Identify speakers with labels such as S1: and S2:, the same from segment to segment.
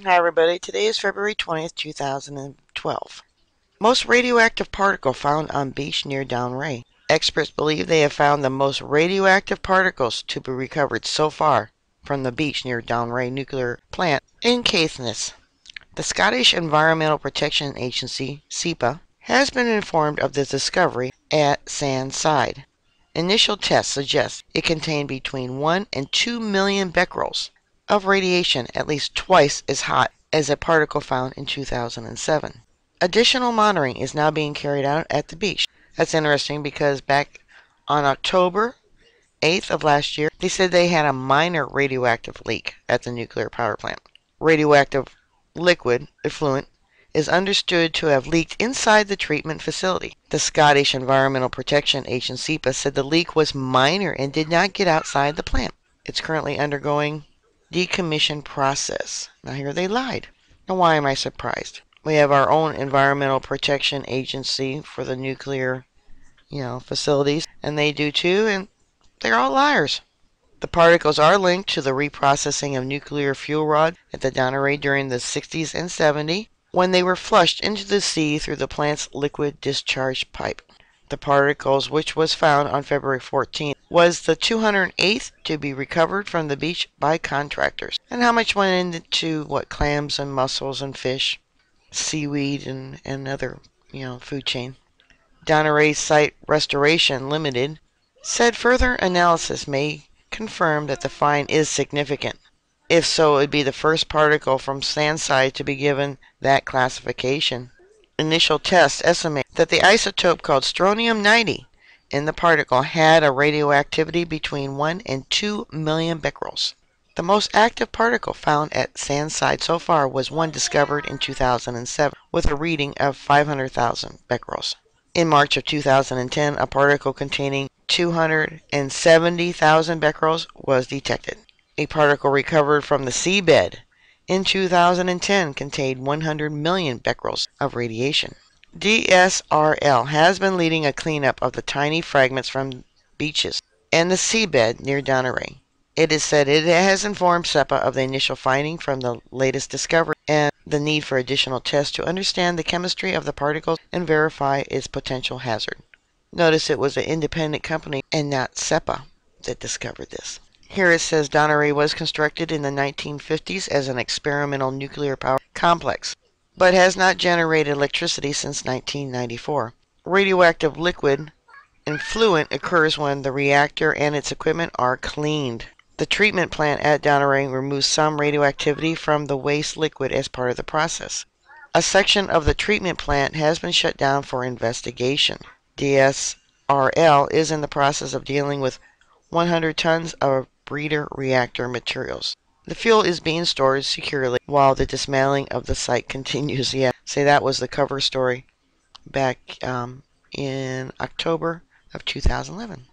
S1: Hi everybody, today is February 20th, 2012. Most radioactive particle found on beach near Dounreay. Experts believe they have found the most radioactive particles to be recovered so far from the beach near Dounreay nuclear plant in Caithness. The Scottish Environmental Protection Agency, SEPA, has been informed of the discovery at Sandside. Initial tests suggest it contained between 1 and 2 million becquerels of radiation, at least twice as hot as a particle found in 2007. Additional monitoring is now being carried out at the beach. That's interesting because back on October 8th of last year, they said they had a minor radioactive leak at the nuclear power plant. Radioactive liquid, effluent, is understood to have leaked inside the treatment facility. The Scottish Environmental Protection Agency SEPA said the leak was minor and did not get outside the plant. It's currently undergoing decommission process. Now here they lied. Now why am I surprised? We have our own Environmental Protection Agency for the nuclear, facilities, and they do too, and they're all liars. The particles are linked to the reprocessing of nuclear fuel rods at the Dounreay during the 60s and 70s when they were flushed into the sea through the plant's liquid discharge pipe. The particles, which was found on February 14th, was the 208th to be recovered from the beach by contractors. And how much went into clams and mussels and fish, seaweed and other, food chain. Dounreay Site Restoration Limited said further analysis may confirm that the find is significant. If so, it would be the first particle from Sandside to be given that classification. Initial tests estimate that the isotope called strontium-90 in the particle had a radioactivity between 1 and 2 million becquerels. The most active particle found at Sandside so far was one discovered in 2007 with a reading of 500,000 becquerels. In March of 2010, a particle containing 270,000 becquerels was detected. A particle recovered from the seabed in 2010 contained 100 million becquerels of radiation. DSRL has been leading a cleanup of the tiny fragments from beaches and the seabed near Dounreay. It is said it has informed SEPA of the initial finding from the latest discovery and the need for additional tests to understand the chemistry of the particles and verify its potential hazard. Notice it was an independent company and not SEPA that discovered this. Here it says Dounreay was constructed in the 1950s as an experimental nuclear power complex, but has not generated electricity since 1994. Radioactive liquid effluent occurs when the reactor and its equipment are cleaned. The treatment plant at Dounreay removes some radioactivity from the waste liquid as part of the process. A section of the treatment plant has been shut down for investigation. DSRL is in the process of dealing with 100 tons of breeder reactor materials. The fuel is being stored securely while the dismantling of the site continues. Yeah, say that was the cover story back in October of 2011.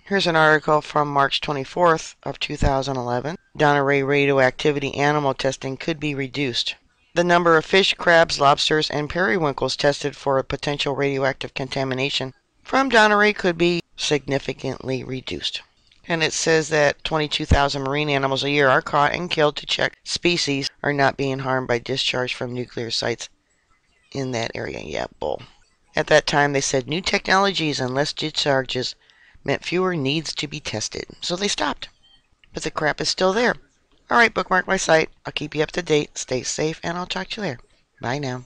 S1: Here's an article from March 24th of 2011. Dounreay radioactivity animal testing could be reduced. The number of fish, crabs, lobsters, and periwinkles tested for potential radioactive contamination from Dounreay could be significantly reduced. And it says that 22,000 marine animals a year are caught and killed to check species are not being harmed by discharge from nuclear sites in that area. Yeah, bull. At that time, they said new technologies and less discharges meant fewer needs to be tested. So they stopped. But the crap is still there. Alright, bookmark my site. I'll keep you up to date. Stay safe, and I'll talk to you later. Bye now.